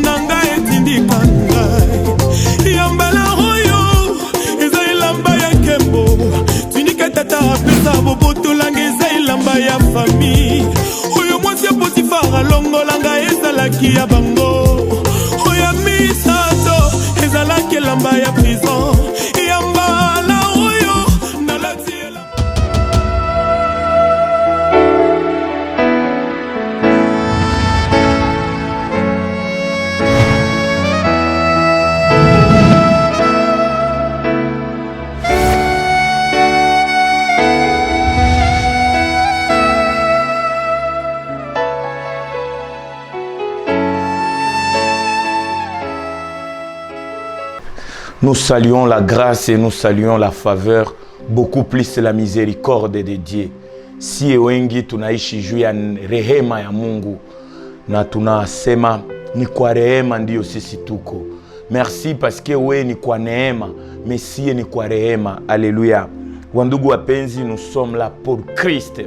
nanga etindika ngai yambala oyo eza elamba ya nkembo tunika tata apesa bobotolanga eza elamba ya famille oyo mwasi ya Potifara longolanga ezalaki ya bango oyo misato ezalaki elamba ya prison yambala oyo nalati Nous saluons la grâce et nous saluons la faveur, beaucoup plus la miséricorde de Dieu. Si wengi tunaishi juu ya rehema ya Mungu na tunasema ni kwa rehema ndio sisi tuko. Merci parce que we ni kwa neema, Messie ni kwa rehema. Alléluia. Wandugu wapenzi, nous sommes là pour Christ.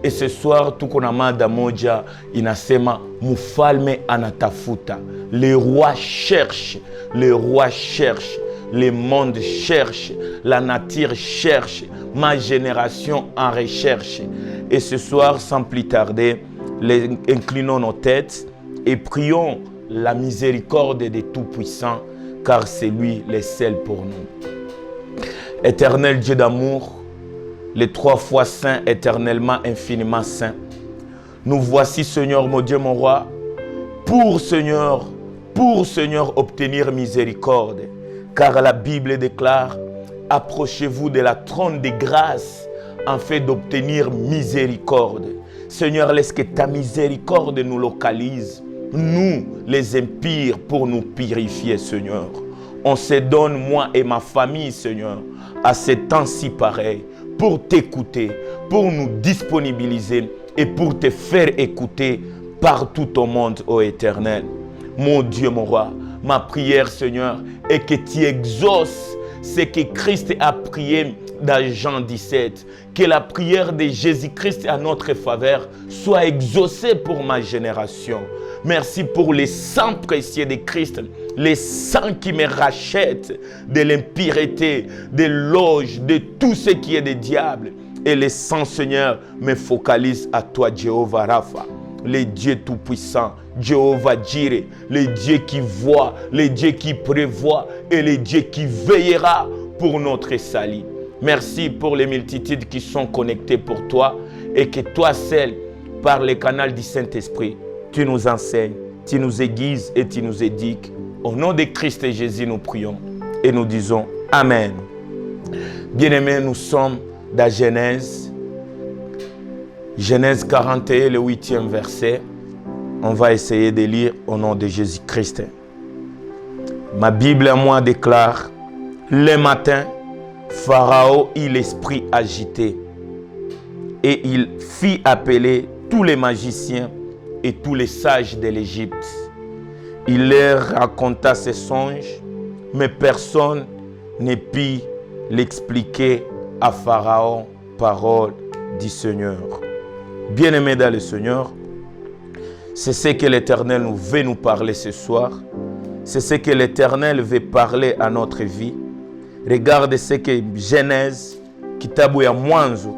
Et ce soir tuko na mada moja inasema mfalme anatafuta. Le roi cherche, le roi cherche. Le monde cherche, la nature cherche, ma génération en recherche. Et ce soir, sans plus tarder, inclinons nos têtes et prions la miséricorde de Tout-Puissant, car c'est lui le seul pour nous. Éternel Dieu d'amour, les 3 fois saint, éternellement, infiniment saint, nous voici, Seigneur, mon Dieu, mon roi, pour Seigneur, obtenir miséricorde. Car la Bible déclare, approchez-vous de la trône de grâce en fait d'obtenir miséricorde. Seigneur, laisse que ta miséricorde nous localise, nous les impires, pour nous purifier, Seigneur. On se donne, moi et ma famille, Seigneur, à ce temps si pareil, pour t'écouter, pour nous disponibiliser et pour te faire écouter partout au monde, ô Éternel. Mon Dieu, mon roi, ma prière, Seigneur, est que tu exauces ce que Christ a prié dans Jean 17. Que la prière de Jésus-Christ à notre faveur soit exaucée pour ma génération. Merci pour les sang précieux de Christ, les sang qui me rachètent de l'impureté, de l'oge, de tout ce qui est des diables. Et le sang, Seigneur, me focalise à toi, Jéhovah Rapha, le Dieu tout-puissant, Jéhovah Jireh, le Dieu qui voit, le Dieu qui prévoit et le Dieu qui veillera pour notre salut. Merci pour les multitudes qui sont connectées pour toi et que toi seul, par le canal du Saint-Esprit, tu nous enseignes, tu nous aiguises et tu nous éduques. Au nom de Christ Jésus, nous prions et nous disons Amen. Bien-aimés, nous sommes dans Genèse 41, le 8e verset. On va essayer de lire au nom de Jésus-Christ. Ma Bible à moi déclare, le matin, Pharaon eut l'esprit agité et il fit appeler tous les magiciens et tous les sages de l'Égypte. Il leur raconta ses songes, mais personne ne put l'expliquer à Pharaon, parole du Seigneur. Bien-aimés dans le Seigneur, c'est ce que l'Éternel veut nous parler ce soir. C'est ce que l'Éternel veut parler à notre vie. Regarde ce que Genèse, kitabu ya mwanzo,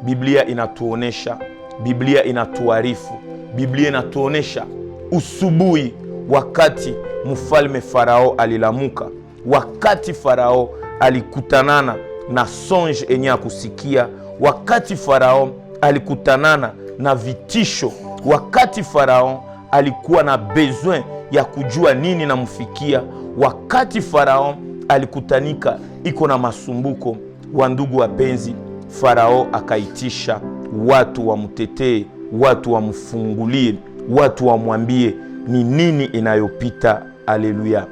Biblia inatuonesha, Biblia inatuarifu, Biblia inatuonesha usubuhi wakati mfalme Farao alilamuka, wakati Farao alikutanana na songe enye kusikia, wakati Farao alikutanana na vitisho, wakati Farao alikuwa na besoin ya kujua nini namfikia, wakati Farao alikutanika iko na masumbuko. Wandugu wapenzi, Farao akaitisha watu wamtetee, watu wamfungulie, watu wamwambie ni nini inayopita. Alléluia.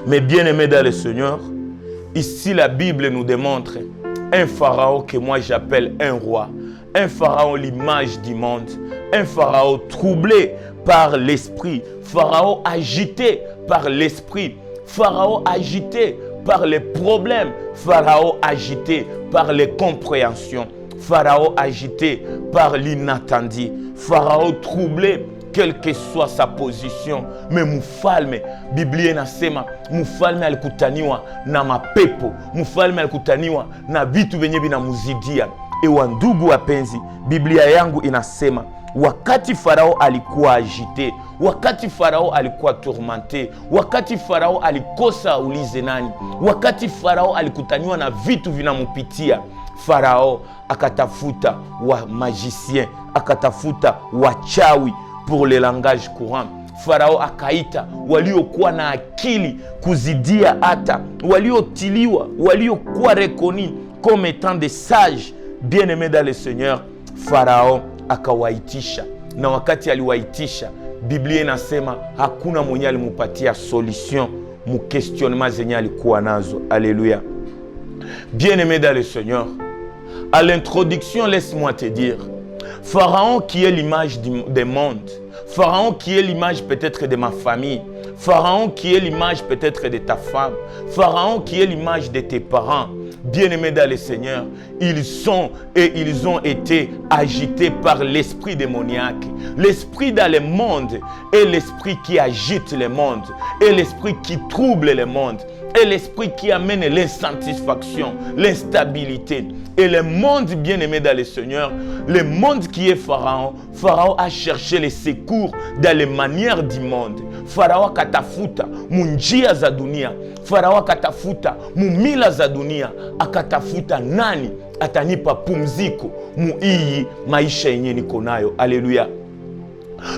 Mais bien aimé dans le Seigneur, ici la Bible nous démontre un Pharaon que moi j'appelle un roi, un Pharaon l'image du monde, un Pharaon troublé par l'esprit, Pharaon agité par l'esprit, Pharaon agité par les problèmes, Pharaon agité par les compréhensions, Pharaon agité par l'inattendu, Pharaon troublé quelle que soit sa position. Mais mfalme, Biblia inasema mfalme alikutaniwa na mapepo, mfalme alikutaniwa na vitu vyenye vinamzidia. Ewa ndugu wapenzi, Biblia yangu inasema wakati Farao alikuwa agité, wakati Farao alikuwa tourmenté, wakati Farao alikosa ulize nani, wakati Farao alikutaniwa na vitu vinamupitia, Farao akatafuta wa magicien, akatafuta wachawi pour le langage courant. Farao akaita waliokuwa na akili kuzidia hata waliotiliwa, waliokuwa reconnus comme étant des sages bien-aimés dans le Seigneur. Farao akawaitisha, na wakati aliwaitisha, Biblia inasema hakuna mwenye alimupatia solution mu questionnement zenye alikuwa nazo. Alléluia. Bien-aimé dans le Seigneur, à l'introduction, laisse-moi te dire, Pharaon qui est l'image des mondes, Pharaon qui est l'image peut-être de ma famille, Pharaon qui est l'image peut-être de ta femme, Pharaon qui est l'image de tes parents, bien-aimés dans le Seigneur, ils sont et ils ont été agités par l'esprit démoniaque. L'esprit dans le monde est l'esprit qui agite le monde, et l'esprit qui trouble le monde, et l'esprit qui amène l'insatisfaction, l'instabilité. Et le monde bien-aimé dans le Seigneur, le monde qui est Pharaon, Pharaon a cherché les secours dans les manières du monde. Pharaon akatafuta munjia za dunia, Pharaon akatafuta mumila za dunia, akatafuta nani atanipa pumziko muiyi maisha yenye niko nayo. Alléluia.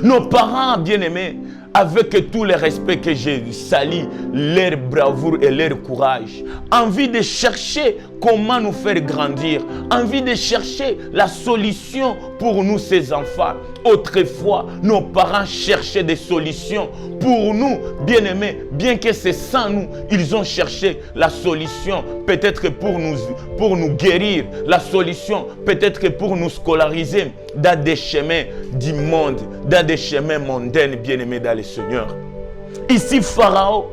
Nos parents bien-aimés, avec tout le respect que je salue, leur bravoure et leur courage, envie de chercher comment nous faire grandir, envie de chercher la solution pour nous, ces enfants. Autrefois, nos parents cherchaient des solutions pour nous, bien-aimés, bien que c'est sans nous, ils ont cherché la solution, peut-être pour nous guérir, la solution peut-être pour nous scolariser dans des chemins du monde, dans des chemins mondains, bien-aimés dans le Seigneur. Ici, Pharaon,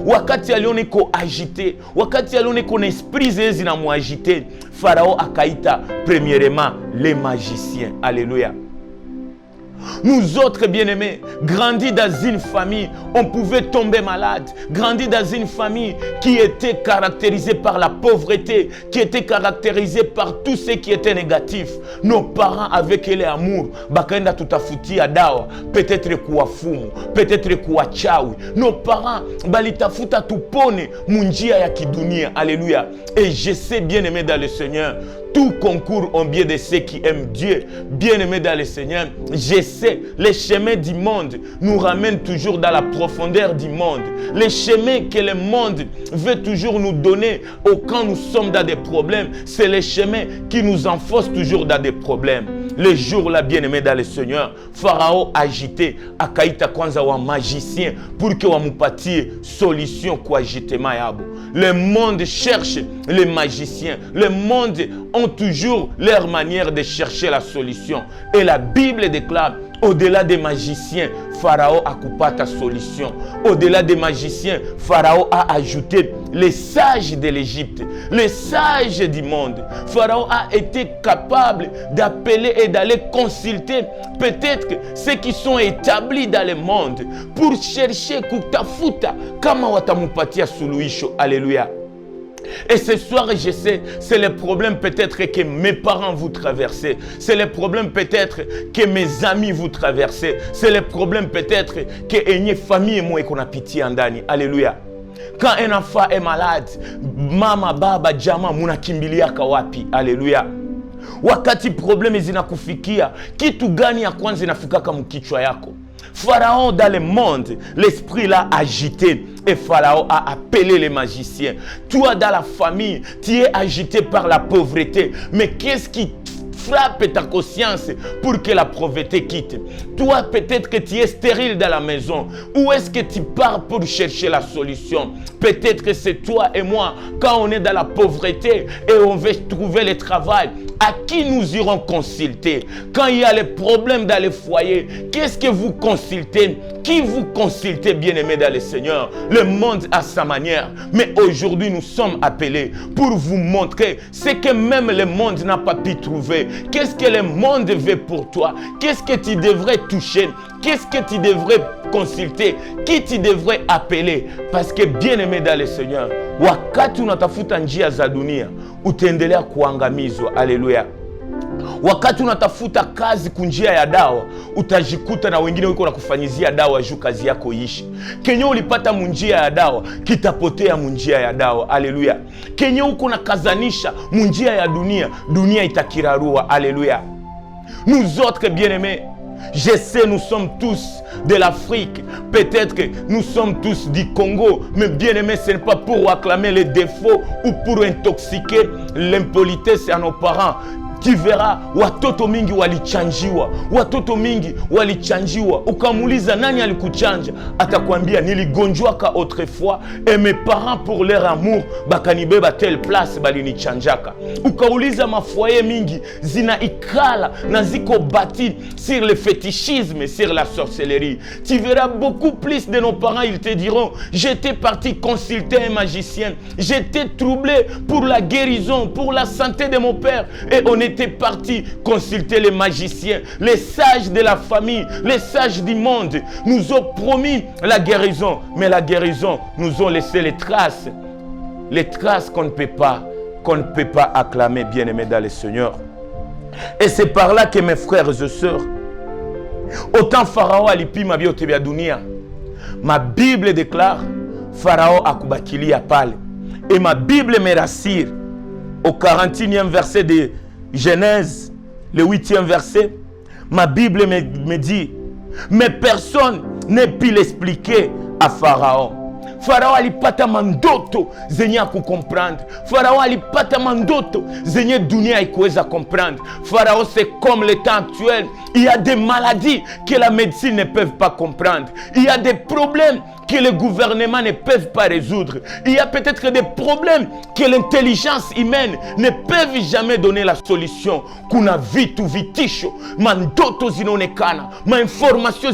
wakati alione ko agité, wakati alione ko esprit zezi na mo agité, Pharaon akaita premièrement les magiciens. Alléluia. Nous autres bien-aimés, grandis dans une famille, on pouvait tomber malade. Grandis dans une famille qui était caractérisée par la pauvreté, qui était caractérisée par tout ce qui était négatif. Nos parents, avec l'amour, bakaenda tutafutia dawa, peut-être kuwafumu, peut-être kuwachawi. Nos parents, balitafuta tupone munjia ya kidunia. Alléluia. Et je sais, bien-aimé dans le Seigneur, tout concourt en bien de ceux qui aiment Dieu. Bien-aimés dans le Seigneur, je sais, les chemins du monde nous ramènent toujours dans la profondeur du monde. Les chemins que le monde veut toujours nous donner quand nous sommes dans des problèmes, c'est les chemins qui nous enfoncent toujours dans des problèmes. Le jour-là, bien-aimés dans le Seigneur, Pharaon agité, akaita kwanza wa magicien pour que wamupatie solution kwa agitement yabo. Le monde cherche les magiciens. Le monde ont toujours leur manière de chercher la solution. Et la Bible déclare, au-delà des magiciens, Pharaon a coupé ta solution. Au-delà des magiciens, Pharaon a ajouté les sages de l'Égypte, les sages du monde. Pharaon a été capable d'appeler et d'aller consulter peut-être ceux qui sont établis dans le monde pour chercher kutafuta kama watamupatia suluhisho. Alléluia. Et ce soir, je sais, c'est le problème peut-être que mes parents vous traversez. C'est le problème peut-être que mes amis vous traversez. C'est le problème peut-être que une famille et moi qu'on a pitié en dani. Alléluia. Quand un enfant est malade, mama, baba, jama, munakimbilia kawapi. Alléluia. Wakati problème zinakufikia, kitu gani ya kwanza inafikaka mkichwa yako? Pharaon dans le monde, l'esprit l'a agité et Pharaon a appelé les magiciens. Toi dans la famille, tu es agité par la pauvreté. Mais qu'est-ce qui frappe ta conscience pour que la pauvreté quitte? Toi peut-être que tu es stérile dans la maison. Où est-ce que tu pars pour chercher la solution? Peut-être que c'est toi et moi quand on est dans la pauvreté et on veut trouver le travail. À qui nous irons consulter? Quand il y a les problèmes dans les foyers, qu'est-ce que vous consultez? Qui vous consultez, bien-aimés dans le Seigneur? Le monde a sa manière. Mais aujourd'hui, nous sommes appelés pour vous montrer ce que même le monde n'a pas pu trouver. Qu'est-ce que le monde veut pour toi? Qu'est-ce que tu devrais toucher? Qu'est-ce que tu devrais consulter? Qui tu devrais appeler? Parce que, bien-aimés dans le Seigneur, wakati unatafuta njia za dunia, utaendelea kuangamizwa. Haleluya. Wakati unatafuta kazi kunjia ya dawa, utajikuta na wengine wiko na kufanyizia dawa juu kazi yako ishi. Kenye ulipata munjia ya dawa, kitapotea munjia ya dawa. Haleluya. Kenye uko na kazanisha munjia ya dunia, dunia itakirarua. Haleluya. Nous autres bien-aimés, je sais, nous sommes tous de l'Afrique. Peut-être que nous sommes tous du Congo. Mais bien aimé, ce n'est pas pour acclamer les défauts ou pour intoxiquer l'impolitesse à nos parents. Tu verras, watoto mingi walichanjiwa. Watoto mingi walichanjiwa. Ukamuliza nani alikuchanja? Atakwambia niligonjwaka autrefois et mes parents pour leur amour bakanibeba telle place balinichanjaka. Ukauliza mafoyer mingi zina ikala na ziko bâti sur le fétichisme, sur la sorcellerie. Tu verras beaucoup plus de nos parents, ils te diront j'étais parti consulter un magicien. J'étais troublé pour la guérison, pour la santé de mon père et on était parti consulter les magiciens, les sages de la famille, les sages du monde. Nous ont promis la guérison, mais la guérison nous ont laissé les traces qu'on ne peut pas acclamer, bien-aimés dans le Seigneur. Et c'est par là que mes frères et sœurs, autant Pharaon alipima biote bya dunia, ma Bible déclare Pharaon akubakilia pale. Et ma Bible me rassure au 41e verset de Genèse, le 8e verset, ma Bible me dit, mais personne ne peut l'expliquer à Pharaon. Pharaon alipata mandoto zenye comprendre. Pharaon alipata mandoto zenye dunia haikuweza comprendre. Pharaon, c'est comme le temps actuel. Il y a des maladies que la médecine ne peut pas comprendre. Il y a des problèmes que le gouvernement ne peut pas résoudre. Il y a peut-être des problèmes que l'intelligence humaine ne peut jamais donner la solution. Kuna vitu vitisho, mandoto zinaonekana, mainformation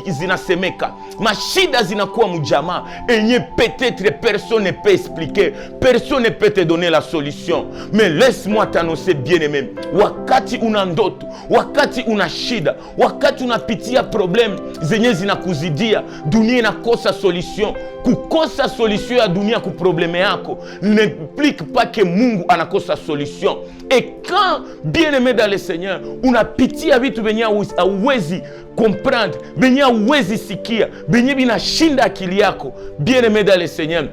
zinasemeka, mashida zinakuwa mujama, et peut-être personne ne peut expliquer, personne ne peut te donner la solution. Mais laisse-moi t'annoncer, bien-aimé, wakati una ndoto, wakati una shida, wakati unapitia problem zenye zinakuzidia, dunia inakosa solution. Kukosa solution ya dunia ku probleme yako n'implique pas que Mungu anakosa solution. Et quand, bien-aimé dans le Seigneur, unapitia vitu venye hauwezi comprendre, venye hauwezi sikia, venye vinashinda akili yako, bien-aimé dans le Seigneur,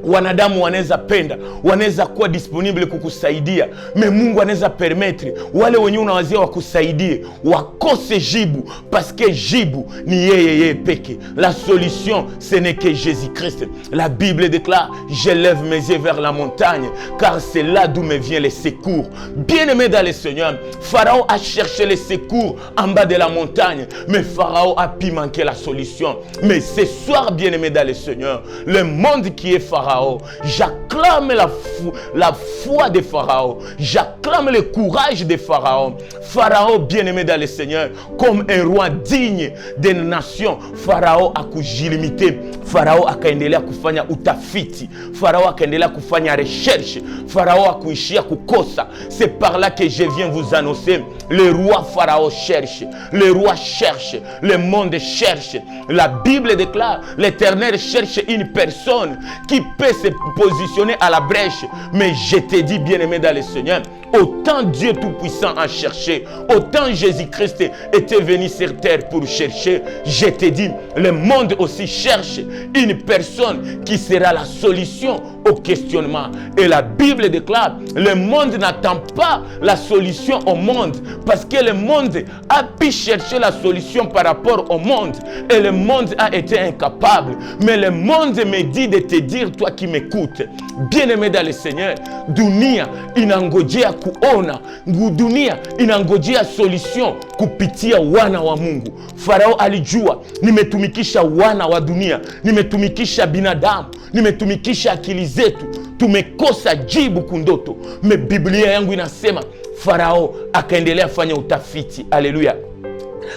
wanadamu wanaweza penda, wanaweza kuwa disponible kukusaidia, mais Mungu anaweza permettre wale wenye unawazia wakusaidie wakose jibu, parce que jibu ni yeye peke. La solution, ce n'est que Jésus-Christ. La Bible déclare, je lève mes yeux vers la montagne, car c'est là d'où me vient le secours. Bien-aimé dans le Seigneur, Pharaon a cherché le secours en bas de la montagne, mais Pharaon a pu manquer la solution. Mais ce soir, bien-aimé dans le Seigneur, le monde qui est Pharaon, j'acclame la foi de Pharaon, j'acclame le courage de Pharaon. Pharaon, bien-aimé dans le Seigneur, comme un roi digne des nations, Pharaon a kujilimite, Pharaon akaendelea kufanya utafiti, Pharaon akaendelea kufanya recherche, Pharaon akuishia kukosa. C'est par là que je viens vous annoncer, le roi Pharaon cherche, le roi cherche, le monde cherche. La Bible déclare, l'Éternel cherche une personne qui peut se positionner à la brèche. Mais je te dis, bien-aimé dans le Seigneur, autant Dieu Tout-Puissant a cherché, autant Jésus-Christ était venu sur terre pour chercher. Je te dis, le monde aussi cherche une personne qui sera la solution au questionnement. Et la Bible déclare, le monde n'attend pas la solution au monde, parce que le monde a pu chercher la solution par rapport au monde, et le monde a été incapable. Mais le monde me dit de te dire, toi qui m'écoutes, bien-aimé dans le Seigneur, dunia inangojea kuona, dunia inangojea solution kupitia wana wa Mungu. Farao alijua, nimetumikisha wana wa dunia, nimetumikisha binadamu, nimetumikisha akili zetu, tumekosa jibu kundoto. Me Biblia yangu inasema Farao akaendelea fanya utafiti. Alléluia.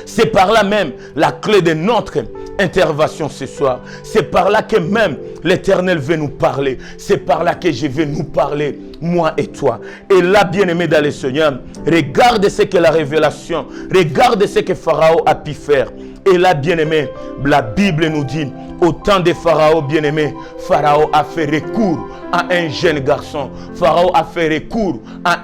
C'est par là même la clé de notre intervention ce soir. C'est par là que même l'Éternel veut nous parler. C'est par là que je vais nous parler, moi et toi. Et là, bien-aimé dans le Seigneur, regarde ce que la révélation, regarde ce que Pharaon a pu faire. Et là, bien-aimé, la Bible nous dit, au temps de Pharaon, bien-aimé, Pharaon a fait recours à un jeune garçon. Pharaon a fait recours à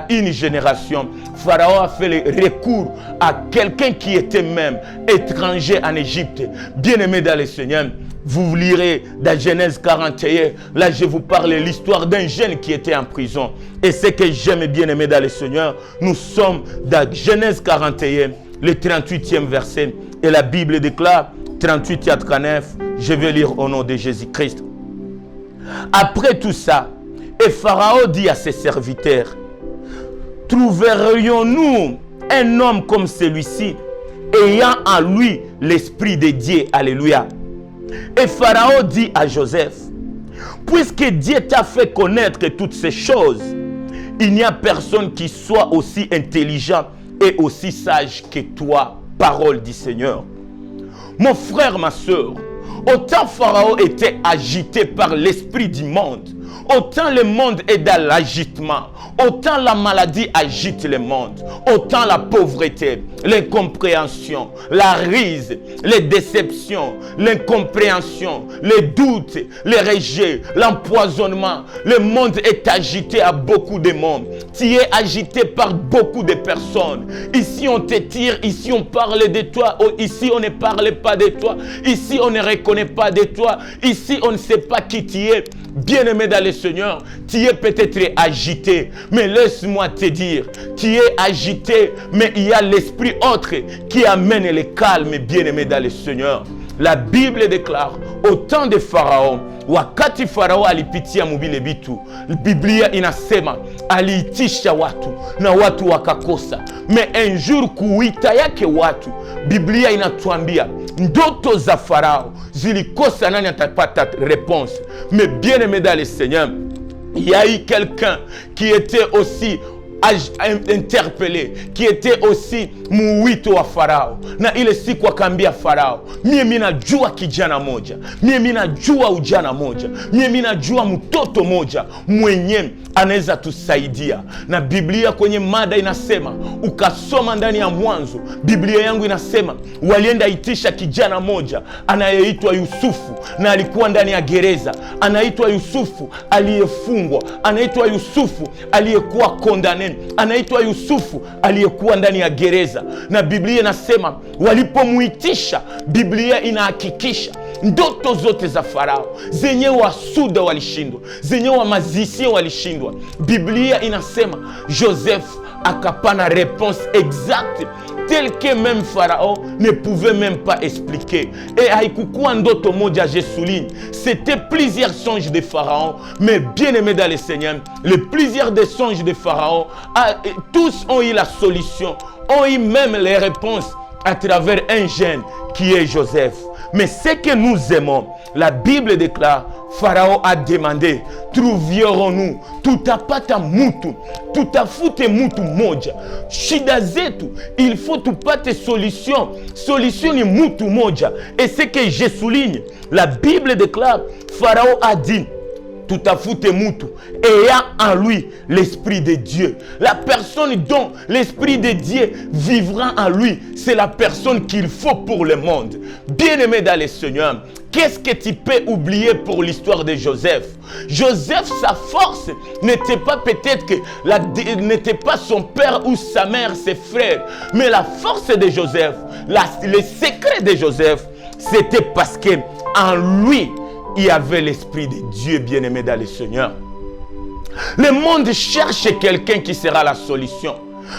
une génération. Pharaon a fait recours à quelqu'un qui était même étranger en Égypte. Bien-aimé dans le Seigneur, vous lirez dans Genèse 41. Là, je vous parle de l'histoire d'un jeune qui était en prison. Et ce que j'aime, bien-aimé dans le Seigneur, nous sommes dans Genèse 41, le 38e verset. Et la Bible déclare, 38 à 39, je vais lire au nom de Jésus-Christ. Après tout ça, et Pharaon dit à ses serviteurs, trouverions-nous un homme comme celui-ci, ayant en lui l'Esprit de Dieu? Alléluia. Et Pharaon dit à Joseph, puisque Dieu t'a fait connaître toutes ces choses, il n'y a personne qui soit aussi intelligent et aussi sage que toi. Parole du Seigneur. Mon frère, ma soeur, autant Pharaon était agité par l'esprit du monde, autant le monde est dans l'agitement, autant la maladie agite le monde, autant la pauvreté, l'incompréhension, la rise, les déceptions, l'incompréhension, les doutes, les rejets, l'empoisonnement. Le monde est agité à beaucoup de monde. Tu es agité par beaucoup de personnes. Ici on te tire, ici on parle de toi, ici on ne parle pas de toi, ici on ne reconnaît pas de toi, ici on ne sait pas qui tu es. Bien-aimé dans le Seigneur, tu es peut-être agité, mais laisse-moi te dire, tu es agité, mais il y a l'esprit autre qui amène le calme, bien-aimé dans le Seigneur. La Bible déclare, au temps de Pharaon, wakati Farao alipitia mubile bitu, Biblia inasema aliitisha watu na watu wakakosa. Me un jour kuita yake watu, Biblia inatuambia ndoto za Farao zilikosa, nani atapata réponse. Mais bien aimé dans le Seigneur, il y a eu quelqu'un qui était aussi interpellé, qui était aussi muwito wa Farao. Na ile siku akaambia Farao, mimi najua kijana moja, mimi najua ujana moja, mimi najua mtoto moja mwenye anaweza tusaidia. Na Biblia kwenye mada inasema, ukasoma ndani ya Mwanzo, Biblia yangu inasema walienda itisha kijana moja anayeitwa Yusufu, na alikuwa ndani ya gereza. Anaitwa Yusufu aliyefungwa, anaitwa Yusufu aliyekuwa kondane, anaitwa Yusufu aliyekuwa ndani ya gereza. Na Biblia inasema walipomuitisha, Biblia inahakikisha ndoto zote za Farao zenye wasuda walishindwa, zenye wa magicien walishindwa, Biblia inasema Joseph akapana réponse exacte tel que même Pharaon ne pouvait même pas expliquer. Et haikukuwa ndoto moja, je souligne, c'était plusieurs songes de Pharaon. Mais bien aimé dans le Seigneur, les plusieurs des songes de Pharaon, tous ont eu la solution, ont eu même les réponses à travers un jeune qui est Joseph. Mais ce que nous aimons, la Bible déclare, Pharaon a demandé, trouverons-nous tutapata mutu, tutafute mutu moja, shida zetu, il faut tupate solution, solution ni mutu moja. Et ce que je souligne, la Bible déclare, Pharaon a dit, tutafute mutu ayant en lui l'Esprit de Dieu. La personne dont l'Esprit de Dieu vivra en lui, c'est la personne qu'il faut pour le monde. Bien-aimé dans le Seigneur, qu'est-ce que tu peux oublier pour l'histoire de Joseph? Joseph, sa force n'était pas peut-être que n'était pas son père ou sa mère, ses frères, mais la force de Joseph, le secret de Joseph, c'était parce que en lui il y avait l'Esprit de Dieu, bien-aimé dans le Seigneur. Le monde cherche quelqu'un qui sera la solution.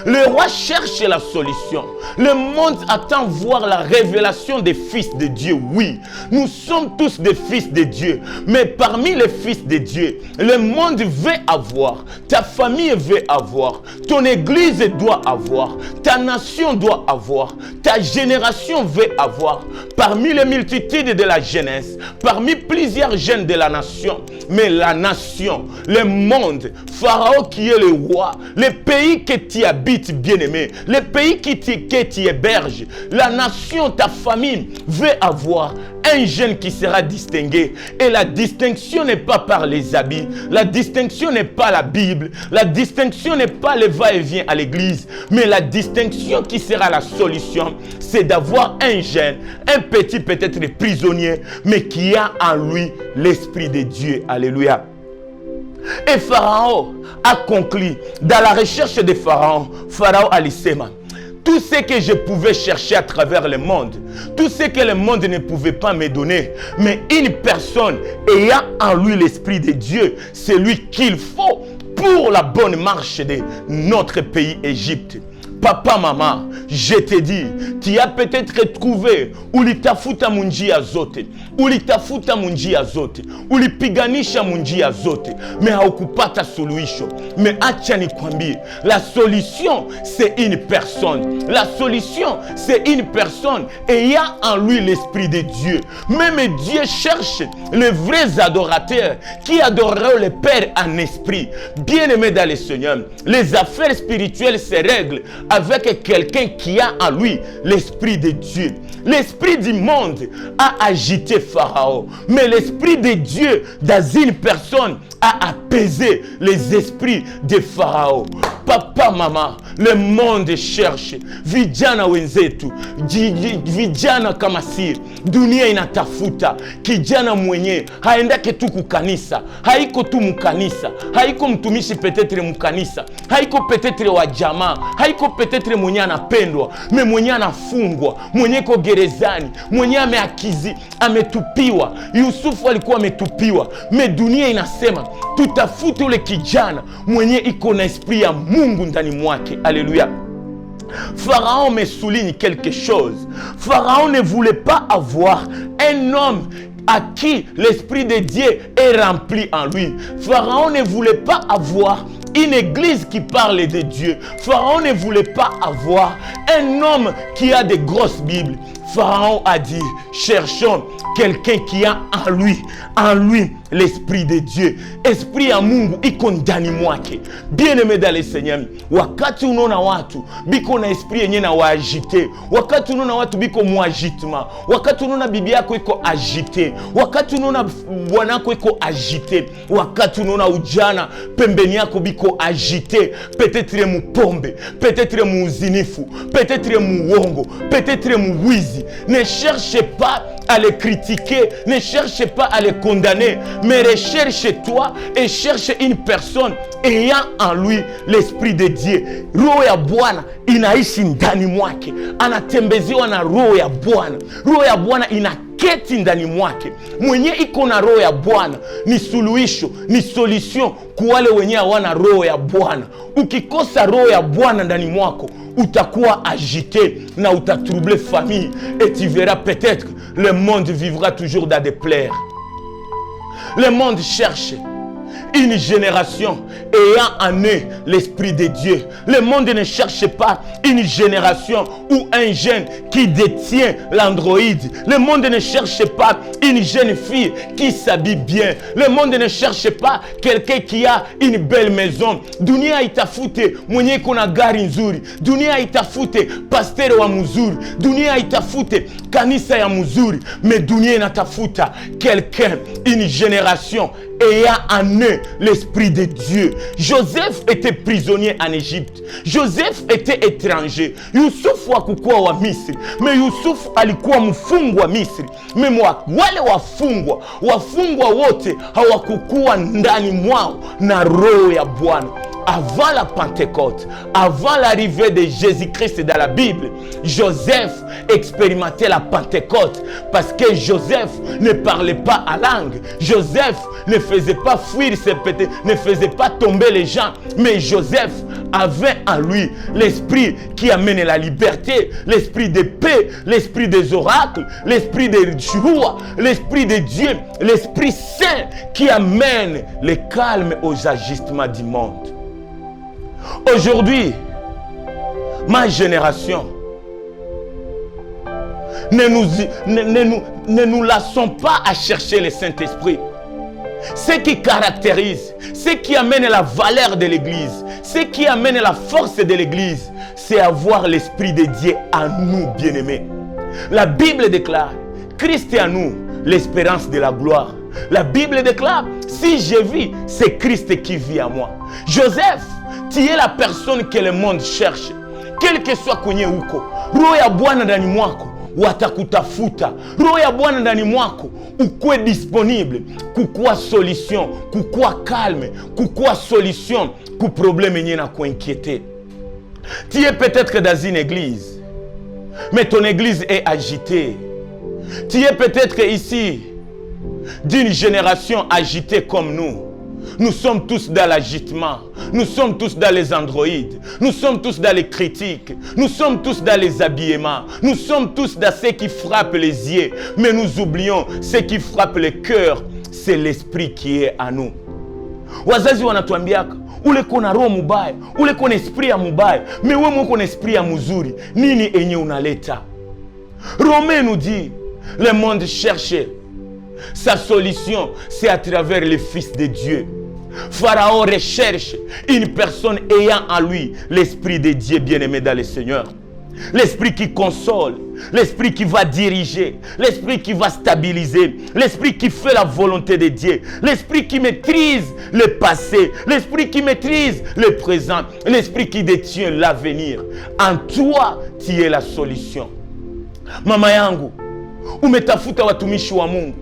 Le roi cherche la solution. Le monde attend voir la révélation des fils de Dieu. Oui, nous sommes tous des fils de Dieu. Mais parmi les fils de Dieu, le monde veut avoir. Ta famille veut avoir. Ton église doit avoir. Ta nation doit avoir. Ta génération veut avoir. Parmi les multitudes de la jeunesse, parmi plusieurs jeunes de la nation, mais la nation, le monde, Pharaon qui est le roi, le pays que tu habites, bien-aimé, le pays que tu héberges, la nation, ta famille veut avoir un jeune qui sera distingué. Et la distinction n'est pas par les habits, la distinction n'est pas la Bible, la distinction n'est pas le va-et-vient à l'église, mais la distinction qui sera la solution, c'est d'avoir un jeune, un petit peut-être prisonnier, mais qui a en lui l'Esprit de Dieu. Alléluia. Et Pharaon a conclu, dans la recherche de Pharaon, Pharaon alisema, tout ce que je pouvais chercher à travers le monde, tout ce que le monde ne pouvait pas me donner, mais une personne ayant en lui l'Esprit de Dieu, c'est lui qu'il faut pour la bonne marche de notre pays Égypte. Papa, maman, je te dis, tu as peut-être trouvé ulitafuta munjia zote, ulitafuta munjia zote, ulipiganisha munjia zote, mais haukupata suluhisho. Mais acha nikwambie, la solution c'est une personne. La solution c'est une personne ayant en lui l'Esprit de Dieu. Même Dieu cherche les vrais adorateurs qui adoreront le Père en esprit. Bien-aimés dans le Seigneur, les affaires spirituelles se règlent avec quelqu'un qui a en lui l'Esprit de Dieu. L'esprit du monde a agité Pharaon, mais l'Esprit de Dieu dans une personne a apaisé les esprits de Pharaon. Papa, maman, le monde cherche. Vijana wenzetu, vijana kama siri, dunia inatafuta kijana mwenye haendake tu kukanisa, haiko tu mkanisa, haiko mtumishi petetre mkanisa, haiko petetre wa jamaa, haiko petetre mwenye anapendwa, me mwenye anafungwa, mwenye ko gerezani, mwenye ametupiwa. Yusufu alikuwa ametupiwa, me dunia inasema tutafute ule kijana mwenye iko na esprit ya Mungu ndani mwake. Alléluia. Pharaon me souligne quelque chose. Pharaon ne voulait pas avoir un homme à qui l'Esprit de Dieu est rempli en lui. Pharaon ne voulait pas avoir une église qui parle de Dieu. Pharaon ne voulait pas avoir un homme qui a des grosses Bibles. Pharaon a dit, cherchons quelqu'un qui a en lui l'Esprit de Dieu. Esprit ya Mungu iko ndani mwake. Bien-aimé dans le Seigneur, wakati unaona watu biko na esprit yenye na waagite, wakati unaona watu biko muagitement, wakati unaona bibi yako iko agite, wakati unaona bwana yako iko agite, wakati unaona ujana pembeni yako biko agite, peut-être mupombe, peut-être muuzinifu, peut-être muongo, peut-être muwizi, ne cherchez pas à les critiquer, ne cherchez pas à les condamner, mais recherche-toi et cherche une personne ayant en lui l'Esprit de Dieu. Roho ya Bwana inaishi ndani mwake, anatembeziwa na roho ya Bwana. Roho ya Bwana inaketi ndani mwake. Mwenye iko na roho ya Bwana ni suluhisho, ni solution kwa wale wenye hawana roho ya Bwana. Ukikosa roho ya Bwana ndani mwako, utakuwa agité na utatroubler famille et tu verras peut-être le monde vivra toujours dans des pleurs. Le monde cherche une génération ayant en eux l'Esprit de Dieu. Le monde ne cherche pas une génération ou un jeune qui détient l'androïde. Le monde ne cherche pas une jeune fille qui s'habille bien. Le monde ne cherche pas quelqu'un qui a une belle maison. Dunia itafute mwenye kuna gari nzuri. Dunia itafute pasteur wa mzuri. Dunia itafute kanisa ya mzuri. Mais dunia inatafuta quelqu'un, une génération ayant en eux l'Esprit de Dieu. Joseph était prisonnier en Égypte. Joseph était étranger. Yusuf hakukuwa wa Misri, mais Yusuf alikuwa mfungwa Misri. Mais wale wafungwa wote hawakukuwa ndani mwao na roho ya Bwana. Avant la Pentecôte, avant l'arrivée de Jésus-Christ dans la Bible, Joseph expérimentait la Pentecôte parce que Joseph ne parlait pas à langue. Joseph ne faisait pas fuir ses pétés, ne faisait pas tomber les gens, mais Joseph avait en lui l'esprit qui amène la liberté, l'esprit de paix, l'esprit des oracles, l'esprit de joie, l'esprit de Dieu, l'esprit saint qui amène le calme aux agissements du monde. Aujourd'hui, ma génération, ne nous lassons pas à chercher le Saint-Esprit. Ce qui caractérise, ce qui amène la valeur de l'Église, ce qui amène la force de l'Église, c'est avoir l'Esprit de Dieu en nous, bien-aimés. La Bible déclare, Christ est en nous, l'espérance de la gloire. La Bible déclare, si je vis, c'est Christ qui vit en moi. Joseph, tu es la personne que le monde cherche. Quel que soit kwenye uko, roho ya Bwana ndani mwako watakutafuta. Roho ya Bwana ndani mwako ukue disponible, kukua solution, kukua calme, kukua solution ku problème yenye na kuinquiéter. Tu es peut-être dans une église, mais ton église est agitée. Tu es peut-être ici d'une génération agitée comme nous. Nous sommes tous dans l'agitement. Nous sommes tous dans les androïdes. Nous sommes tous dans les critiques. Nous sommes tous dans les habillements. Nous sommes tous dans ce qui frappe les yeux. Mais nous oublions ce qui frappe le cœur. C'est l'esprit qui est à nous. Wazazi wanatuambiaka ule kona roho mubaya, ule kona esprit ya mubaya, mais wewe mko na esprit ya mzuri. Nini enye unaleta? Romain nous dit, le monde cherche sa solution, c'est à travers le Fils de Dieu. Pharaon recherche une personne ayant en lui l'Esprit de Dieu bien-aimé dans le Seigneur. L'Esprit qui console, l'Esprit qui va diriger, l'Esprit qui va stabiliser, l'Esprit qui fait la volonté de Dieu, l'Esprit qui maîtrise le passé, l'Esprit qui maîtrise le présent, l'Esprit qui détient l'avenir. En toi, tu es la solution. Mama yangu, umetafuta watumishi wa Mungu.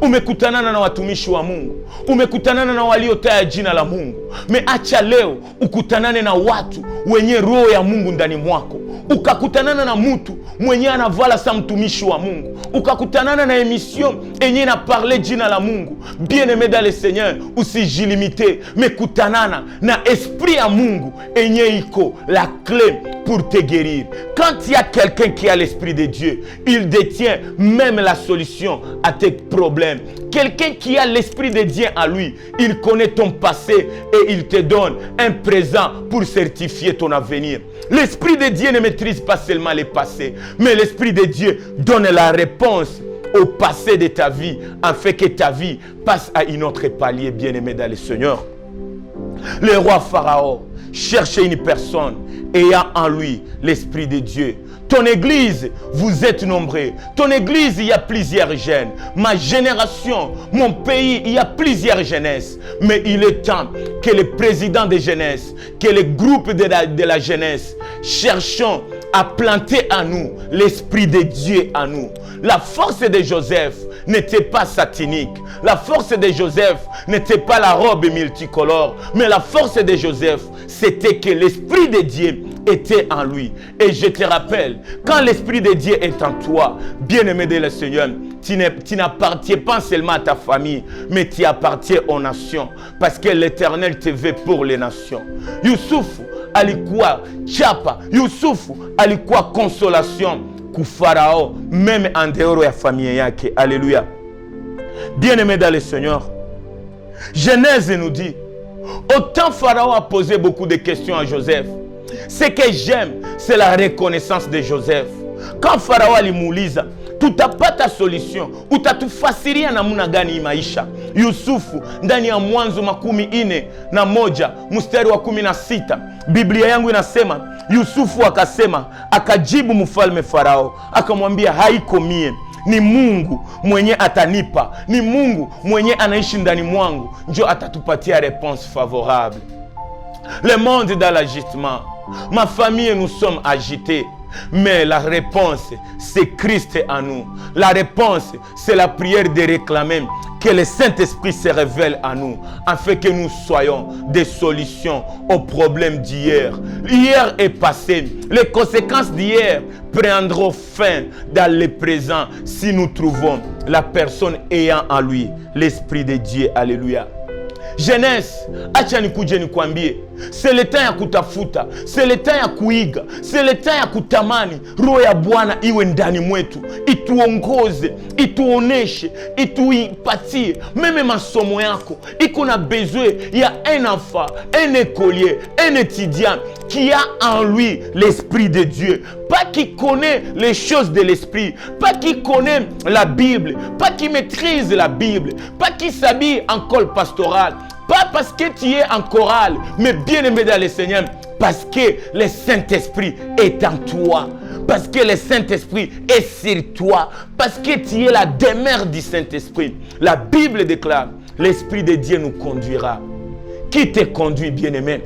Umekutanana na watumishi wa Mungu, umekutanana na waliotaja jina la Mungu. Acha leo ukutanane na watu wenye roho ya Mungu ndani mwako. Ukakutanana na mtu mwenye anavala sa mtumishi wa Mungu. Ukakutanana na émission enye na parler jina la Mungu. Bien-aimé dans le Seigneur, usijilimite, mais kutanana na esprit ya Mungu enye iko la clé pour te guérir. Quand il y a quelqu'un qui a l'Esprit de Dieu, il détient même la solution à tes problèmes. Quelqu'un qui a l'Esprit de Dieu en lui, il connaît ton passé et il te donne un présent pour certifier ton avenir. L'Esprit de Dieu ne maîtrise pas seulement le passé, mais l'Esprit de Dieu donne la réponse au passé de ta vie, afin que ta vie passe à un autre palier, bien-aimé dans le Seigneur. Le roi Pharaon cherchait une personne ayant en lui l'Esprit de Dieu. Ton église, vous êtes nombreux. Ton église, il y a plusieurs jeunes. Ma génération, mon pays, il y a plusieurs jeunesses. Mais il est temps que le président de jeunesse, que le groupe de la jeunesse, cherchons à planter en nous l'Esprit de Dieu en nous. La force de Joseph n'était pas satanique. La force de Joseph n'était pas la robe multicolore. Mais la force de Joseph, c'était que l'Esprit de Dieu était en lui. Et je te rappelle, quand l'Esprit de Dieu est en toi, bien-aimé de le Seigneur, tu n'appartiens pas seulement à ta famille, mais tu appartiens aux nations. Parce que l'Éternel te veut pour les nations. Youssouf alikuwa chapa. Youssouf alikuwa consolation ku Pharaon, même en dehors ya famille yake. Alléluia. Bien-aimé dans le Seigneur, Genèse nous dit, autant Pharaon a posé beaucoup de questions à Joseph. Ce que j'aime, c'est la reconnaissance de Joseph. Quand Pharaon alimuuliza, tutapata solution, utatufasiria namna gani maisha? Yusufu ndani ya Mwanzo 41 mstari wa 16, Biblia yangu inasema, Yusufu akasema, akajibu mfalme Farao, akamwambia, haiko mie, ni Mungu mwenye atanipa, ni Mungu mwenye anaishi ndani mwangu, njo atatupatia réponse favorable. Le monde est dans l'agitement. Ma famille, nous sommes agités. Mais la réponse, c'est Christ en nous. La réponse, c'est la prière de réclamer que le Saint-Esprit se révèle à nous, afin que nous soyons des solutions aux problèmes d'hier. Hier est passé. Les conséquences d'hier prendront fin dans le présent si nous trouvons la personne ayant en lui l'Esprit de Dieu. Alléluia. Jeunesse, acha nikuje nikwambie, c'est le temps ya kutafuta, c'est le temps ya kuiga, c'est le temps ya kutamani roho ya Bwana iwe ndani mwetu, ituongoze, ituoneshe, ituipatie. Meme masomo yako iko na besoin ya un enfant, un écolier, un étudiant qui a en lui l'Esprit de Dieu, pas qui connaît les choses de l'Esprit, pas qui connaît la Bible, pas qui maîtrise la Bible, pas qui s'habille en col pastoral, pas parce que tu es en chorale, mais bien aimé dans le Seigneur, parce que le Saint-Esprit est en toi, parce que le Saint-Esprit est sur toi, parce que tu es la demeure du Saint-Esprit. La Bible déclare, l'Esprit de Dieu nous conduira. Qui te conduit, bien-aimé?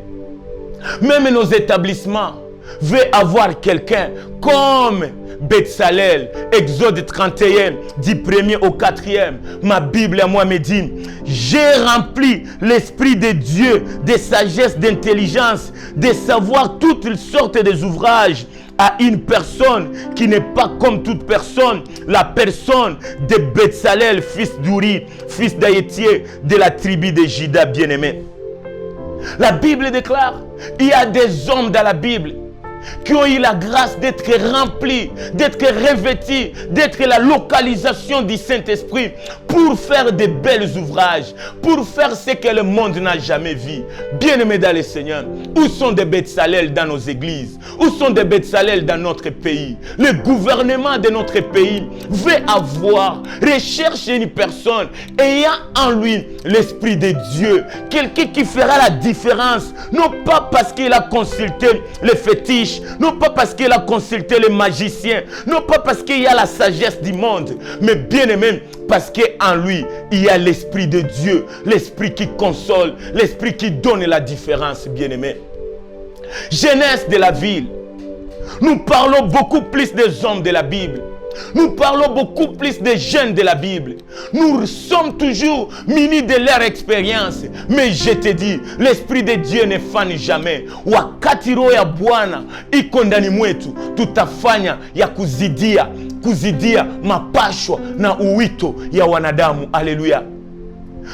Même nos établissements veulent avoir quelqu'un comme Betsalel, Exode 31, du 1er au 4e. Ma Bible à moi me dit, j'ai rempli l'Esprit de Dieu, de sagesse, d'intelligence, de savoir toutes sortes d'ouvrages à une personne qui n'est pas comme toute personne, la personne de Betsalel, fils d'Uri, fils d'Aïtier, de la tribu de Juda, bien-aimé. La Bible déclare, il y a des hommes dans la Bible qui ont eu la grâce d'être remplis, d'être revêtus, d'être la localisation du Saint-Esprit pour faire de belles ouvrages, pour faire ce que le monde n'a jamais vu. Bien-aimés dans le Seigneur, où sont des Betsalel dans nos églises? Où sont des Betsalel dans notre pays? Le gouvernement de notre pays veut avoir, recherche une personne ayant en lui l'Esprit de Dieu, quelqu'un qui fera la différence, non pas parce qu'il a consulté les fétiches, non pas parce qu'il a consulté les magiciens, non pas parce qu'il y a la sagesse du monde, mais bien aimé, parce qu'en lui, il y a l'Esprit de Dieu, l'Esprit qui console, l'Esprit qui donne la différence, bien aimé. Jeunesse de la ville, nous parlons beaucoup plus des hommes de la Bible. Nous parlons beaucoup plus des jeunes de la Bible. Nous sommes toujours munis de leur expérience. Mais je te dis, l'Esprit de Dieu ne fane jamais. Wakati roho ya Bwana iko ndani mwetu, tutafanya ya kuzidia mapashwa na uwito ya wanadamu. Alléluia.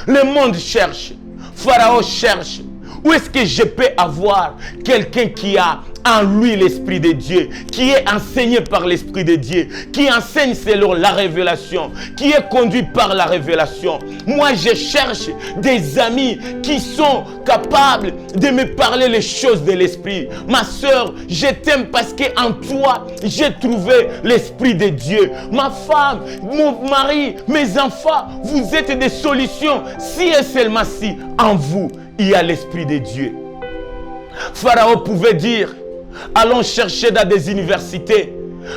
Le monde cherche. Pharaon cherche. Où est-ce que je peux avoir quelqu'un qui a en lui l'Esprit de Dieu, qui est enseigné par l'Esprit de Dieu, qui enseigne selon la révélation, qui est conduit par la révélation? Moi, je cherche des amis qui sont capables de me parler les choses de l'Esprit. Ma soeur, je t'aime parce qu'en toi, j'ai trouvé l'Esprit de Dieu. Ma femme, mon mari, mes enfants, vous êtes des solutions si et seulement si en vous, il y a l'Esprit de Dieu. Pharaon pouvait dire, allons chercher dans des universités,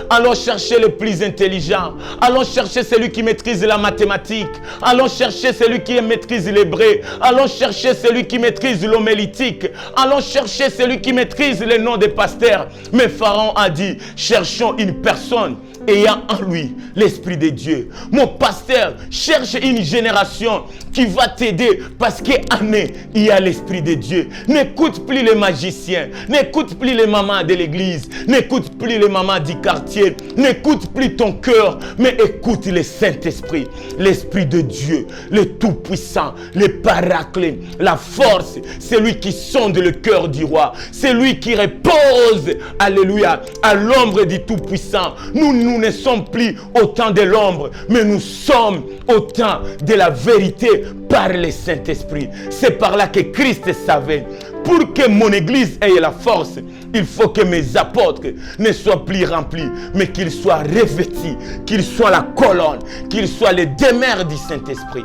allons chercher le plus intelligent, allons chercher celui qui maîtrise la mathématique, allons chercher celui qui maîtrise l'hébreu, allons chercher celui qui maîtrise l'homélitique, allons chercher celui qui maîtrise les noms des pasteurs. Mais Pharaon a dit, cherchons une personne ayant en lui l'Esprit de Dieu. Mon pasteur cherche une génération qui va t'aider parce qu'en eux, il y a l'Esprit de Dieu. N'écoute plus les magiciens, n'écoute plus les mamans de l'église, n'écoute plus les mamans du quartier, n'écoute plus ton cœur, mais écoute le Saint-Esprit, l'Esprit de Dieu, le Tout-Puissant, le Paraclet, la force, celui qui sonde le cœur du roi, celui qui repose, alléluia, à l'ombre du Tout-Puissant. Nous ne sommes plus au temps de l'ombre, mais nous sommes au temps de la vérité par le Saint-Esprit. C'est par là que Christ savait. Pour que mon église ait la force, il faut que mes apôtres ne soient plus remplis, mais qu'ils soient revêtus, qu'ils soient la colonne, qu'ils soient les demeures du Saint-Esprit.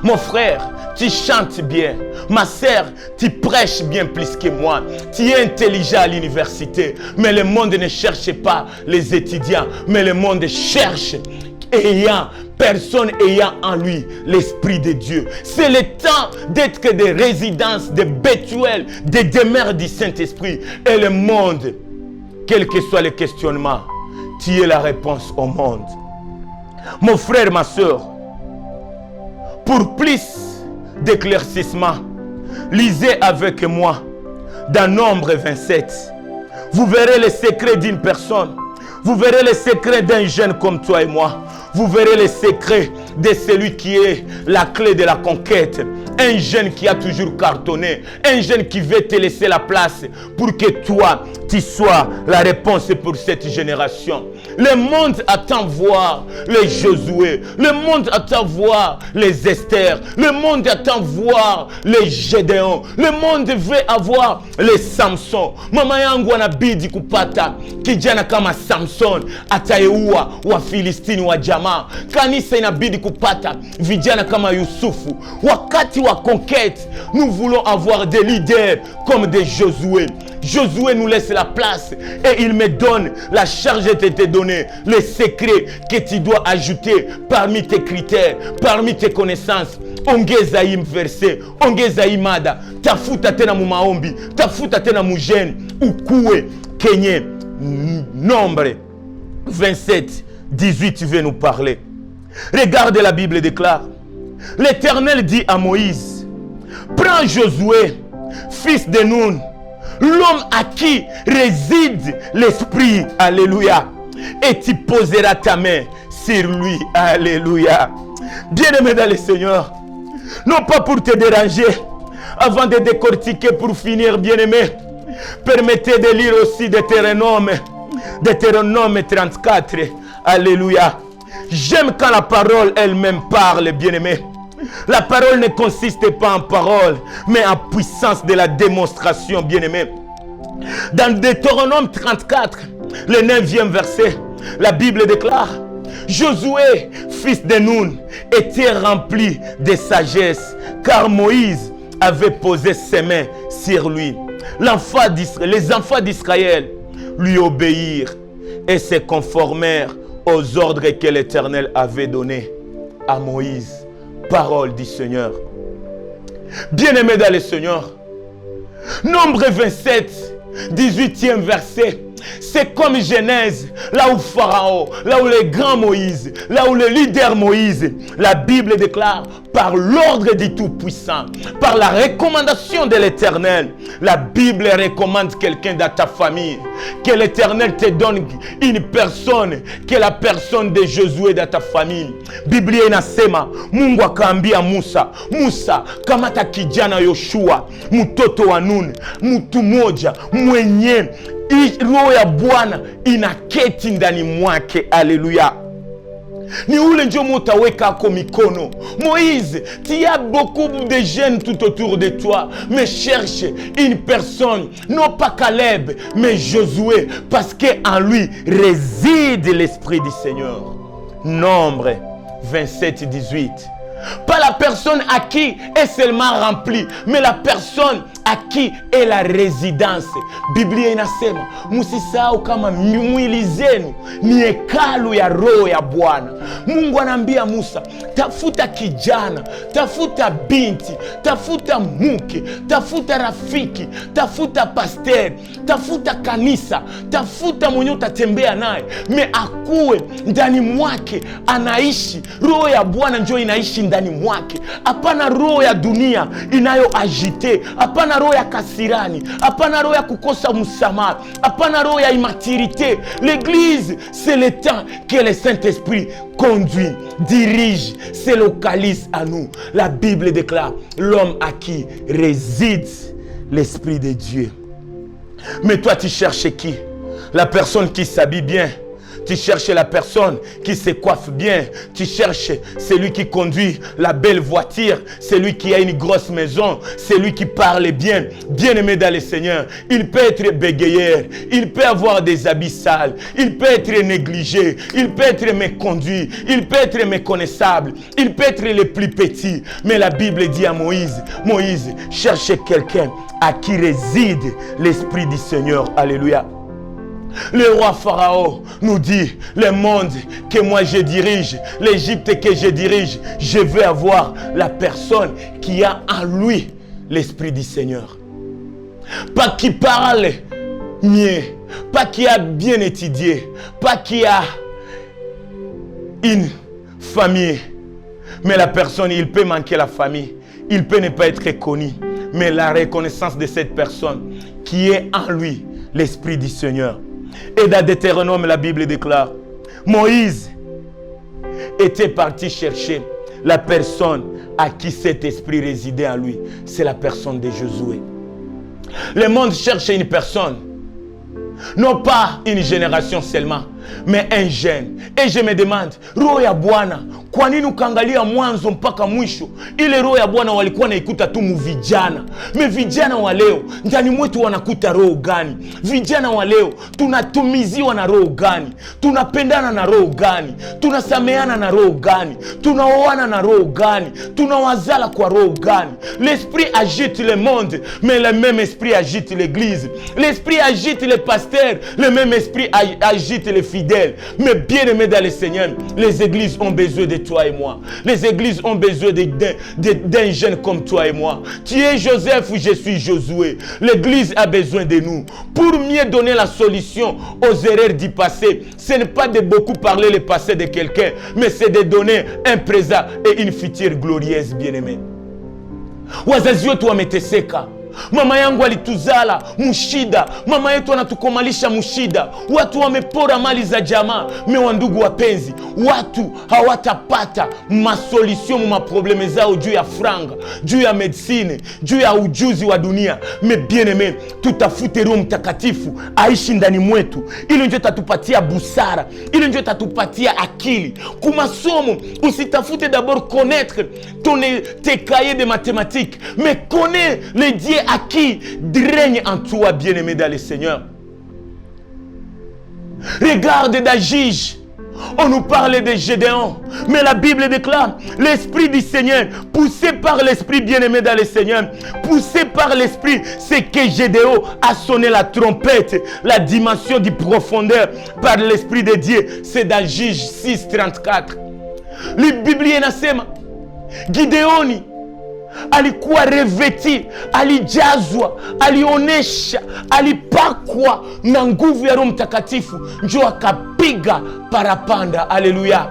Mon frère, tu chantes bien. Ma sœur, tu prêches bien plus que moi. Tu es intelligent à l'université. Mais le monde ne cherche pas les étudiants. Mais le monde cherche personne ayant en lui l'Esprit de Dieu. C'est le temps d'être des résidences, des bétuels, des demeures du Saint-Esprit. Et le monde, quel que soit le questionnement, tu es la réponse au monde. Mon frère, ma soeur, pour plus d'éclaircissement, lisez avec moi dans Nombre 27. Vous verrez les secrets d'une personne. Vous verrez les secrets d'un jeune comme toi et moi. Vous verrez les secrets de celui qui est la clé de la conquête. Un jeune qui a toujours cartonné. Un jeune qui veut te laisser la place pour que toi, tu sois la réponse pour cette génération. Le monde attend voir les Josué. Le monde attend voir les Esther. Le monde attend voir les Gédéon. Le monde veut avoir les Samson. Mama yangu anabidi kupata kijana kama Samson atayeua wa Filistini wa jamaa. Kanisa inabidi kupata vijana kama Yusufu. Wakati wa conquête, nous voulons avoir des leaders comme des Josué. Josué nous laisse la place et il me donne la charge de te donner les secrets que tu dois ajouter parmi tes critères, parmi tes connaissances. Ongeza hii verset, ongeza hii mada, tafuta tena mu maombi, tafuta tena mu jeune, ukue kenye. Nombre 27, 18 veut nous parler. Regarde, la Bible déclare, l'Éternel dit à Moïse, prends Josué, fils de Nun, l'homme à qui réside l'Esprit, alléluia, et tu poseras ta main sur lui, alléluia. Bien-aimé dans le Seigneur, non pas pour te déranger, avant de décortiquer pour finir, bien-aimé, permettez de lire aussi Deutéronome 34, alléluia. J'aime quand la parole elle-même parle, bien-aimé. La parole ne consiste pas en parole, mais en puissance de la démonstration, bien-aimé. Dans Deutéronome 34, le 9e verset, la Bible déclare, Josué, fils de Nun, était rempli de sagesse, car Moïse avait posé ses mains sur lui. Les enfants d'Israël lui obéirent et se conformèrent aux ordres que l'Éternel avait donnés à Moïse. Parole du Seigneur. Bien-aimé dans le Seigneur, Nombre 27, 18e verset. C'est comme Genèse, là où Pharaon, là où le grand Moïse, là où le leader Moïse, la Bible déclare, par l'ordre du Tout-Puissant, par la recommandation de l'Éternel, la Bible recommande quelqu'un dans ta famille, que l'Éternel te donne une personne, que la personne de Josué dans ta famille. Biblia inasema, Mungu akaambia Musa, Musa, kamata kijana Yoshua, mtoto wa Nun, mtu moja mwenye roho ya Bwana inaketi ndani mwake. Alléluia. Ni ule ndio mutaweka ako mikono. Moïse, tu as beaucoup de jeunes tout autour de toi, mais cherche une personne, non pas Caleb, mais Josué, parce qu'en lui réside l'Esprit du Seigneur. Nombre 27, 18. Pas la personne à qui est seulement remplie, mais la personne à qui est la résidence. Biblia inasema, msisahau kama mwili zenu ni hekalu ya roho ya Bwana. Mungu anaambia Musa, tafuta kijana, tafuta binti, tafuta mke, tafuta rafiki, tafuta pasteur, tafuta kanisa, tafuta mwenye utatembea naye, me akuwe ndani mwake anaishi. Roho ya Bwana njoo inaishi ndani mwake. Hapana roho ya dunia inayoagite, hapana roho ya kasirani, hapana roho ya kukosa msamaha, hapana roho ya immaturité. L'église, c'est le temps que le Saint-Esprit conduit, dirige, se localise à nous. La Bible déclare, l'homme à qui réside l'Esprit de Dieu. Mais toi, tu cherches qui? La personne qui s'habille bien. Tu cherches la personne qui se coiffe bien. Tu cherches celui qui conduit la belle voiture. Celui qui a une grosse maison. Celui qui parle bien. Bien-aimé dans le Seigneur. Il peut être bégayeur. Il peut avoir des habits sales. Il peut être négligé. Il peut être méconduit. Il peut être méconnaissable. Il peut être le plus petit. Mais la Bible dit à Moïse, Moïse, cherche quelqu'un à qui réside l'Esprit du Seigneur. Alléluia. Le roi Pharaon nous dit, le monde que moi je dirige, l'Égypte que je dirige, je veux avoir la personne qui a en lui l'Esprit du Seigneur. Pas qui parle mieux, pas qui a bien étudié, pas qui a une famille. Mais la personne, il peut manquer la famille, il peut ne pas être connu. Mais la reconnaissance de cette personne qui est en lui l'Esprit du Seigneur. Et dans Deutéronome, la Bible déclare, Moïse était parti chercher la personne à qui cet esprit résidait en lui. C'est la personne de Josué. Le monde cherche une personne, non pas une génération seulement, mais un jeune. Et je me demande, roho ya Bwana, kwa nini ukaangalia mwanzo mpaka mwisho? Ile roho ya Bwana walikuwa naikuta tu muvijana. Me vijana wa leo, ndani mwetu wanakuta roho gani? Vijana wa leo, tunatumiziwa na roho gani? Tunapendana na roho gani? Tunasameana na roho gani? Tunaoana na roho gani? Tunawazala kwa roho gani? L'esprit agite le monde, mais le même esprit agite l'église. L'esprit agite les pasteurs, le même esprit agite les fidèles. Mais bien aimés dans le Seigneur, les églises ont besoin de toi et moi. Les églises ont besoin d'un jeune comme toi et moi. Tu es Joseph, je suis Josué. L'église a besoin de nous. Pour mieux donner la solution aux erreurs du passé, ce n'est pas de beaucoup parler le passé de quelqu'un, mais c'est de donner un présent et une future glorieuse, bien-aimé. Wazazi wetu wameteseka. Mama yangu alituzala mushida, mama yetu anatukomalisha mushida. Watu wamepora mali za jamaa. Mewa ndugu wapenzi, watu hawatapata masolution ma probleme zao juu ya franga, juu ya medicine, juu ya ujuzi wa dunia. Me bien aimé, tutafute Roho Mtakatifu aishi ndani mwetu. Ili ndio tatupatia busara, ili ndio tatupatia akili. Kumasomo, usitafute d'abord connaître tes cahiers de mathématiques, mais connais les dieux à qui règne en toi, bien-aimé dans le Seigneur. Regarde Dagige. On nous parle de Gédéon, mais la Bible déclare l'Esprit du Seigneur, poussé par l'Esprit bien-aimé dans le Seigneur, poussé par l'Esprit, c'est que Gédéon a sonné la trompette, la dimension du profondeur par l'Esprit de Dieu. C'est dans Juge 6, 34. La Bible inasema Gideoni alikuwa reveti, alijazwa, alionesha, alipakwa na nguvu ya Roho Mtakatifu, njo akapiga parapanda. Haleluya.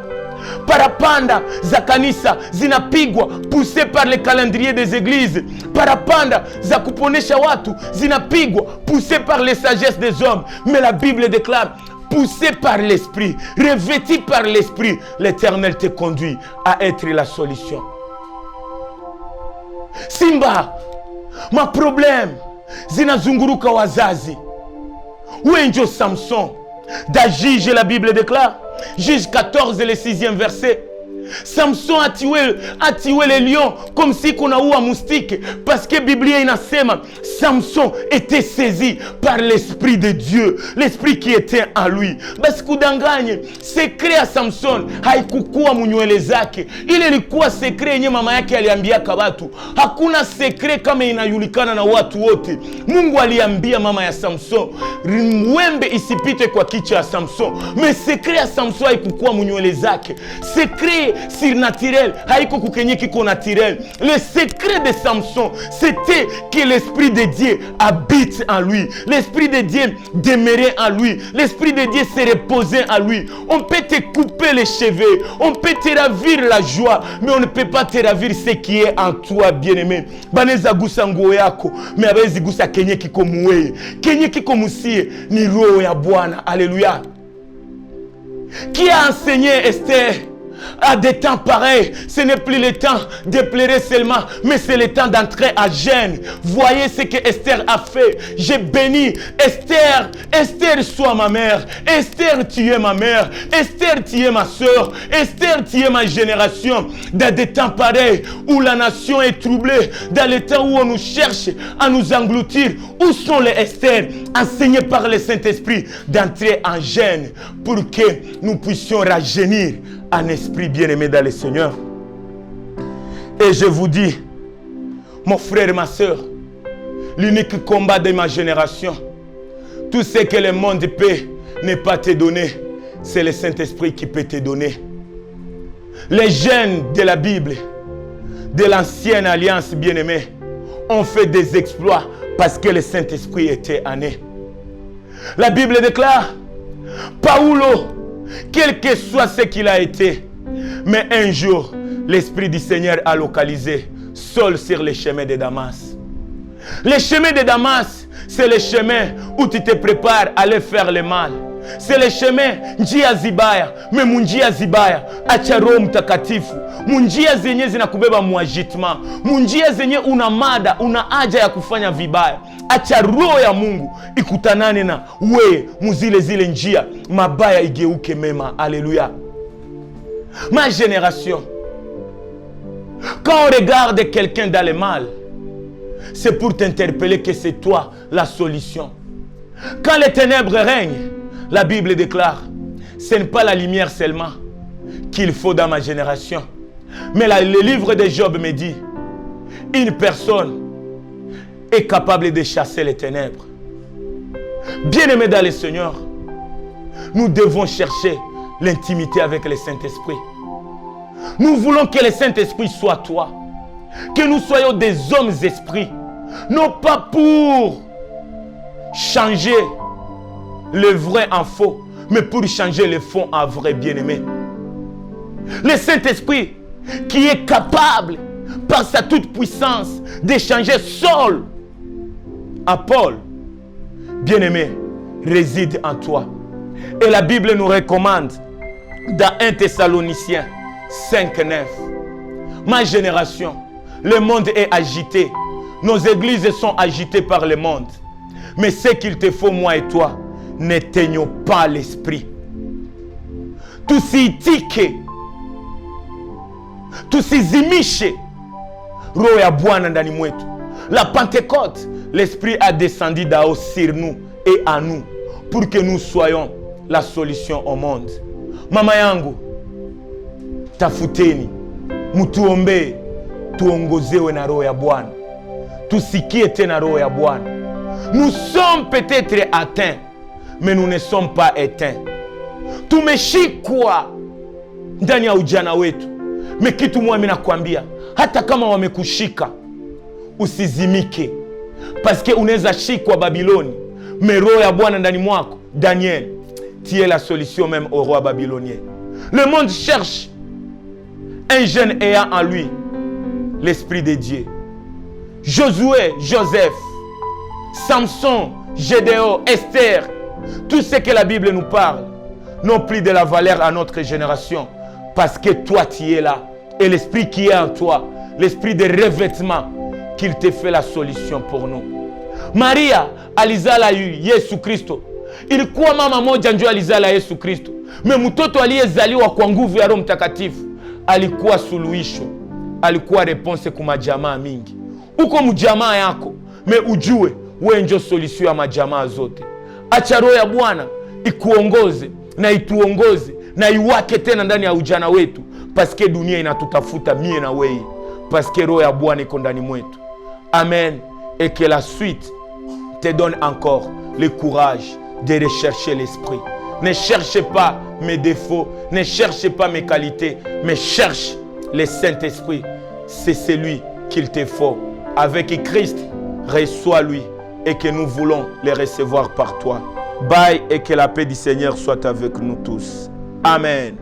Parapanda za kanisa zinapigwa poussé par le calendrier des églises. Parapanda za kuponesha watu zinapigwa poussé par les sagesses des hommes. Mais la Bible déclare, poussé par l'Esprit, revêtu par l'Esprit, l'Éternel te conduit à être la solution. Simba, ma problème zinazunguruka wazazi. Wenjo Samson. D'Agige, la Bible déclare, Juge 14, le 6e verset. Samson a tué les lions comme si qu'on a eu un moustique, parce que la Bible inasema Samson était saisi par l'Esprit de Dieu, l'Esprit qui était en lui. Basi kudanganye, secret ya Samson haikukuwa munywele zake. Ile ilikuwa secret yenye mama yake aliambia watu. Hakuna secret kama inajulikana na watu wote. Mungu aliambia mama ya Samson, mwembe isipite kwa kichwa ya Samson. Mais secret ya Samson haikukuwa munywele zake. Secret surnaturel haiko kukenye kiko naturel. Le secret de Samson, c'était que l'Esprit de Dieu habite en lui. L'Esprit de Dieu demeurait en lui. L'Esprit de Dieu se reposait en lui. On peut te couper les cheveux, on peut te ravir la joie, mais on ne peut pas te ravir ce qui est en toi, bien-aimé. Baneza gusa nguo yako, mais abezi gusa kenye kiko muweye. Kenye kiko musie ni roho ya Bwana. Alléluia. Qui a enseigné Esther? À des temps pareils, ce n'est plus le temps de pleurer seulement, mais c'est le temps d'entrer à jeûne. Voyez ce que Esther a fait. J'ai béni Esther. Esther, sois ma mère. Esther, tu es ma mère. Esther, tu es ma soeur. Esther, tu es ma génération. Dans des temps pareils où la nation est troublée, dans les temps où on nous cherche à nous engloutir, où sont les Esther enseignés par le Saint-Esprit d'entrer en jeûne pour que nous puissions rajeunir en esprit, bien-aimé dans le Seigneur. Et je vous dis, mon frère et ma soeur, l'unique combat de ma génération, tout ce que le monde peut ne pas te donner, c'est le Saint-Esprit qui peut te donner. Les jeunes de la Bible, de l'ancienne alliance, bien-aimés, ont fait des exploits parce que le Saint-Esprit était en eux. La Bible déclare, Paulo, quel que soit ce qu'il a été, mais un jour, l'Esprit du Seigneur a localisé seul sur le chemin de Damas. Le chemin de Damas, c'est le chemin où tu te prépares à aller faire le mal. C'est le chemin njia zibaya. Me munjia zibaya acha Roho Mtakatifu. Munjia zenye zinakubeba muajitement. Munjia zenye una mada, una haja ya kufanya vibaya. Acha Roho ya Mungu ikutanane na we muzile zile njia mabaya igeuke mema. Alléluia. Ma génération, quand on regarde quelqu'un dans le mal, c'est pour t'interpeller que c'est toi la solution. Quand les ténèbres règnent, la Bible déclare, ce n'est pas la lumière seulement qu'il faut dans ma génération. Mais le livre de Job me dit, une personne est capable de chasser les ténèbres. Bien-aimés dans le Seigneur, nous devons chercher l'intimité avec le Saint-Esprit. Nous voulons que le Saint-Esprit soit toi. Que nous soyons des hommes esprits. Non pas pour changer le vrai en faux, mais pour changer le faux en vrai, bien-aimé. Le Saint-Esprit qui est capable, par sa toute puissance, de changer Saul en Paul, bien-aimé, réside en toi. Et la Bible nous recommande dans 1 Thessaloniciens 5:9. Ma génération, le monde est agité. Nos églises sont agitées par le monde. Mais ce qu'il te faut, moi et toi, n'éteignons pas l'esprit. Tusiitike, tusizimishe roho ya Bwana ndani mwetu. La Pentecôte, l'esprit a descendu d'en-haut sur nous et à nous pour que nous soyons la solution au monde. Mama yangu, tafuteni, mutuombe, tuongozewe na roho ya Bwana. Tusikie tena roho ya Bwana. Nous sommes peut-être atteints, mais nous ne sommes pas éteints. Tumeshikwa ndani ya ujana wetu. Mais kitu mwa mimi nakwambia, hata kama wamekushika, usizimike. Parce que unaweza shikwa Babiloni, mais roho ya Bwana ndani mwako, Daniel, tu es la solution même au roi babylonien. Le monde cherche un jeune ayant en lui l'esprit de Dieu. Josué, Joseph, Samson, Gédéon, Esther, tout ce que la Bible nous parle n'ont plus de la valeur à notre génération parce que toi tu es là et l'esprit qui est en toi, l'esprit de revêtement, qu'il te fait la solution pour nous. Maria alizala Yesu Kristo. Ilikuwa mama moja ndio alizala Yesu Kristo. Me mtoto aliyezaliwa kwa nguvu ya Roho Mtakatifu alikuwa suluhisho, alikuwa response kwa majamaa mingi. Uko mjamaa yako, me ujue wewe ndio solution ya majamaa zote. Acha roho ya Bwana ikuongoze na ituongoze na iwake tena ndani ya ujana wetu, parce que dunia inatutafuta mie na wewe, parce que roho ya Bwana iko ndani mwetu. Amen. Et que la suite te donne encore le courage de rechercher l'esprit. Ne cherche pas mes défauts, ne cherche pas mes qualités, mais cherche le Saint-Esprit. C'est celui qu'il te faut. Avec Christ, reçois-lui et que nous voulons le recevoir par toi. Bye et que la paix du Seigneur soit avec nous tous. Amen.